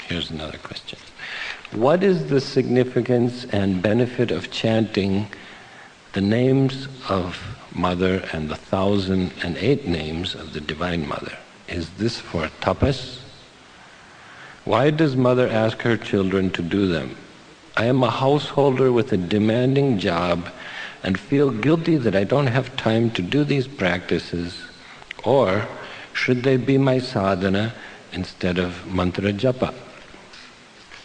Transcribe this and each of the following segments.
Here's another question. What is the significance and benefit of chanting the names of Mother and the 1,008 names of the Divine Mother? Is this for tapas? Why does Mother ask her children to do them? I am a householder with a demanding job and feel guilty that I don't have time to do these practices, or should they be my sadhana instead of mantra japa?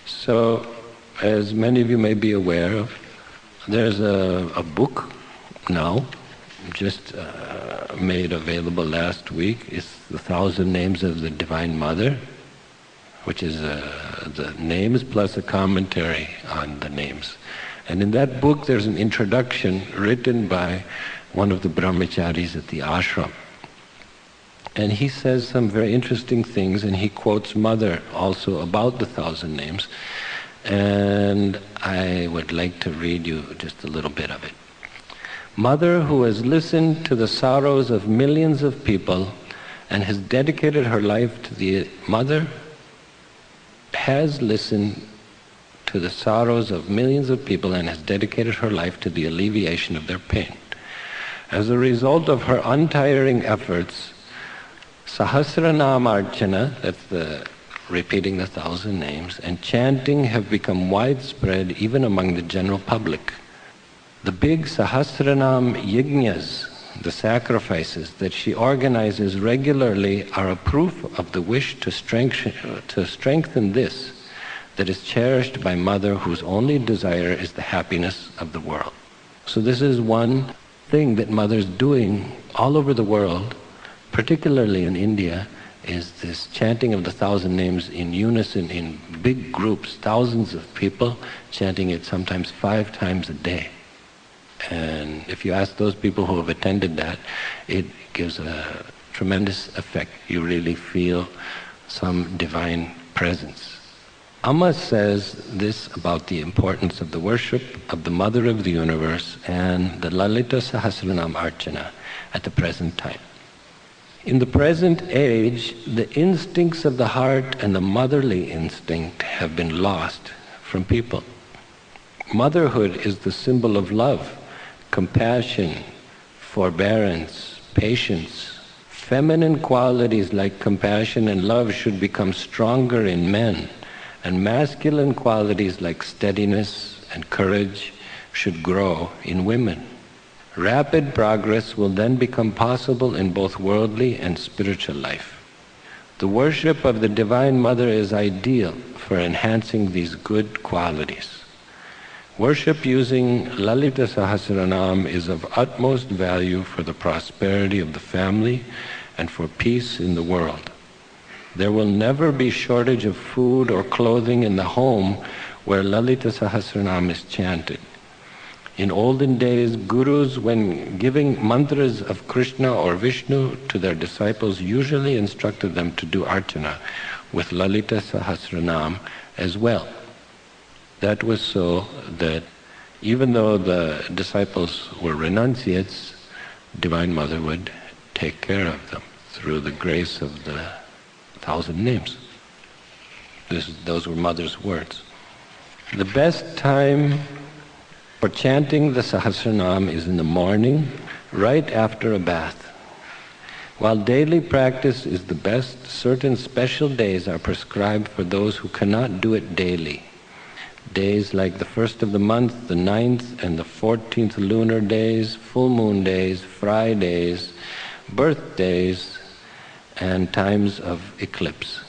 So, as many of you may be aware of, there's a book now, just made available last week. It's the 1,000 Names of the Divine Mother, which is the names plus a commentary on the names. And in that book there's an introduction written by one of the brahmacharis at the ashram. And he says some very interesting things, and he quotes Mother also about the 1,000 names. And I would like to read you just a little bit of it. Mother, who has listened to the sorrows of millions of people and has dedicated her life to the Mother, has listened to the sorrows of millions of people and has dedicated her life to the alleviation of their pain. As a result of her untiring efforts, Sahasranam Archana, that's the repeating the 1,000 names, and chanting have become widespread even among the general public. The big Sahasranam Yajnas, the sacrifices that she organizes regularly, are a proof of the wish to strengthen this that is cherished by Mother, whose only desire is the happiness of the world. So this is one thing that Mother's doing all over the world, particularly in India, is this chanting of the 1,000 names in unison, in big groups, thousands of people chanting it sometimes 5 times a day. And if you ask those people who have attended that, it gives a tremendous effect. You really feel some divine presence. Amma says this about the importance of the worship of the Mother of the Universe and the Lalita Sahasranam Archana at the present time. In the present age, the instincts of the heart and the motherly instinct have been lost from people. Motherhood is the symbol of love, compassion, forbearance, patience. Feminine qualities like compassion and love should become stronger in men, and masculine qualities like steadiness and courage should grow in women. Rapid progress will then become possible in both worldly and spiritual life. The worship of the Divine Mother is ideal for enhancing these good qualities. Worship using Lalita Sahasranam is of utmost value for the prosperity of the family and for peace in the world. There will never be shortage of food or clothing in the home where Lalita Sahasranam is chanted. In olden days, gurus, when giving mantras of Krishna or Vishnu to their disciples, usually instructed them to do archana with Lalita Sahasranam as well. That was so that even though the disciples were renunciates, Divine Mother would take care of them through the grace of the 1,000 names. Those were Mother's words. The best time for chanting the Sahasranam is in the morning, right after a bath. While daily practice is the best, certain special days are prescribed for those who cannot do it daily. Days like the 1st of the month, the 9th and the 14th lunar days, full moon days, Fridays, birthdays, and times of eclipse.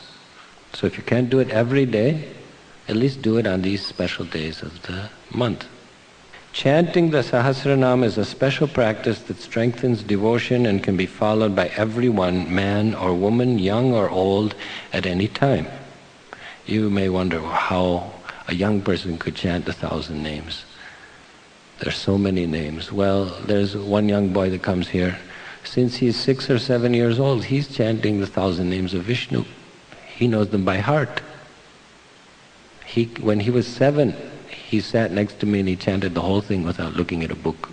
So if you can't do it every day, at least do it on these special days of the month. Chanting the Sahasranam is a special practice that strengthens devotion and can be followed by everyone, man or woman, young or old, at any time. You may wonder how a young person could chant the 1,000 names. There's so many names. Well, there's one young boy that comes here. Since he's 6 or 7 years old, he's chanting the 1,000 names of Vishnu. He knows them by heart. When he was 7, he sat next to me and he chanted the whole thing without looking at a book.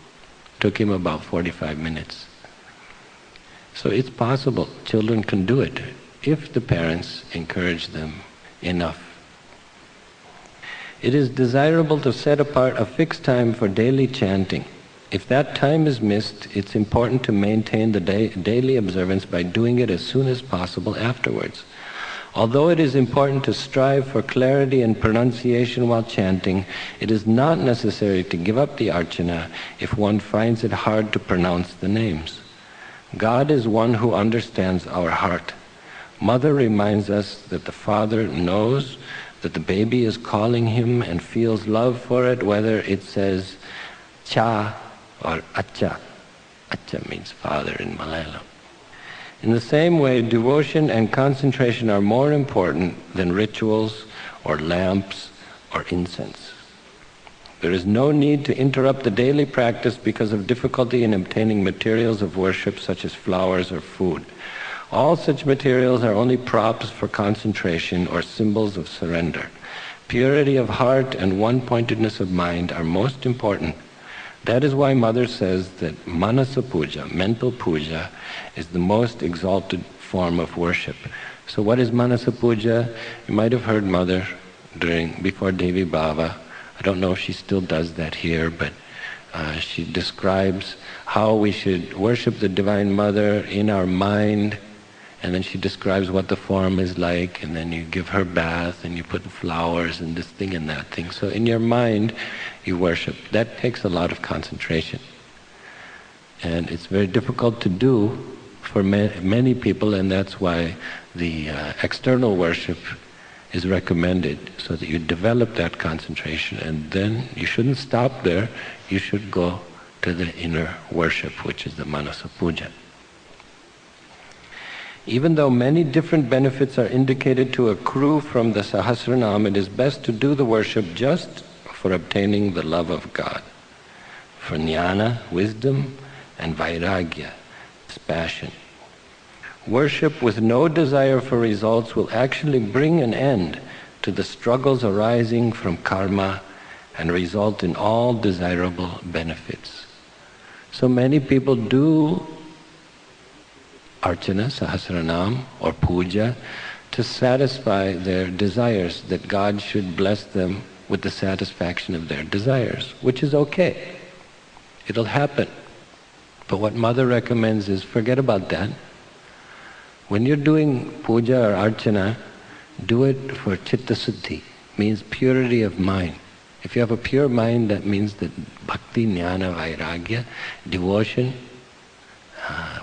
Took him about 45 minutes. So it's possible. Children can do it if the parents encourage them enough It is desirable to set apart a fixed time for daily chanting. If that time is missed, it's important to maintain the daily observance by doing it as soon as possible afterwards. Although it is important to strive for clarity and pronunciation while chanting, it is not necessary to give up the archana if one finds it hard to pronounce the names. God is one who understands our heart. Mother reminds us that the Father knows that the baby is calling him and feels love for it, whether it says cha or acha. Acha means father in Malayalam. In the same way, devotion and concentration are more important than rituals or lamps or incense. There is no need to interrupt the daily practice because of difficulty in obtaining materials of worship such as flowers or food. All such materials are only props for concentration or symbols of surrender. Purity of heart and one-pointedness of mind are most important. That is why Mother says that manasa puja, mental puja, is the most exalted form of worship. So what is manasa puja? You might have heard Mother before Devi Bhava. I don't know if she still does that here, but she describes how we should worship the Divine Mother in our mind, and then she describes what the form is like, and then you give her bath, and you put flowers and this thing and that thing. So in your mind, you worship. That takes a lot of concentration. And it's very difficult to do for many people, and that's why the external worship is recommended, so that you develop that concentration, and then you shouldn't stop there, you should go to the inner worship, which is the manasa puja. Even though many different benefits are indicated to accrue from the Sahasranam, it is best to do the worship just for obtaining the love of God, for jnana, wisdom, and vairagya, dispassion. Worship with no desire for results will actually bring an end to the struggles arising from karma and result in all desirable benefits. So many people do archana, sahasranam, or puja to satisfy their desires, that God should bless them with the satisfaction of their desires, which is okay. It'll happen. But what Mother recommends is forget about that. When you're doing puja or archana, do it for chitta suddhi, means purity of mind. If you have a pure mind, that means that bhakti, jnana, vairagya, devotion,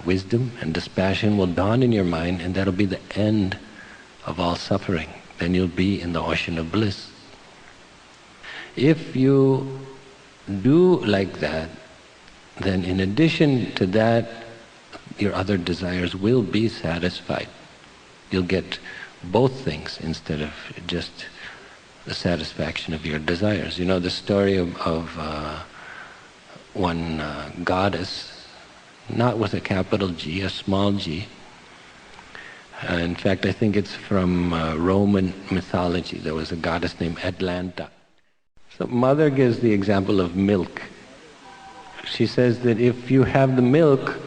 wisdom and dispassion will dawn in your mind, and that'll be the end of all suffering. Then you'll be in the ocean of bliss. If you do like that, then in addition to that, your other desires will be satisfied. You'll get both things instead of just the satisfaction of your desires. You know the story of one goddess, not with a capital G, a small g. In fact, I think it's from Roman mythology. There was a goddess named Atlanta. So Mother gives the example of milk. She says that if you have the milk,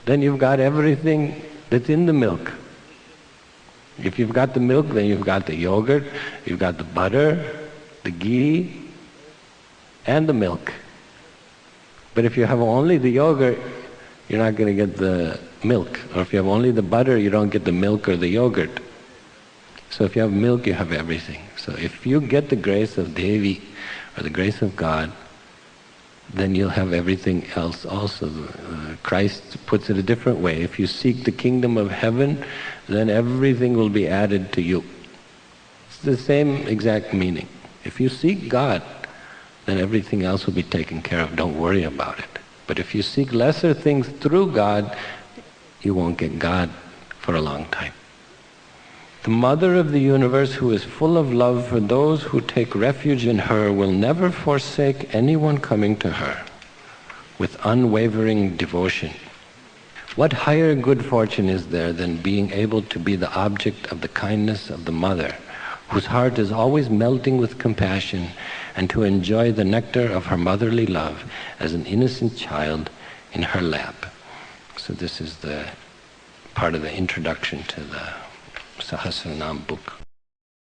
then you've got everything that's in the milk. If you've got the milk, then you've got the yogurt, you've got the butter, the ghee, and the milk. But if you have only the yogurt, you're not going to get the milk. Or if you have only the butter, you don't get the milk or the yogurt. So if you have milk, you have everything. So if you get the grace of Devi, or the grace of God, then you'll have everything else also. Christ puts it a different way. If you seek the kingdom of heaven, then everything will be added to you. It's the same exact meaning. If you seek God, then everything else will be taken care of. Don't worry about it. But if you seek lesser things through God, you won't get God for a long time. The Mother of the universe, who is full of love for those who take refuge in her, will never forsake anyone coming to her with unwavering devotion. What higher good fortune is there than being able to be the object of the kindness of the Mother, whose heart is always melting with compassion, and to enjoy the nectar of her motherly love as an innocent child in her lap? So this is the part of the introduction to the Sahasranam book.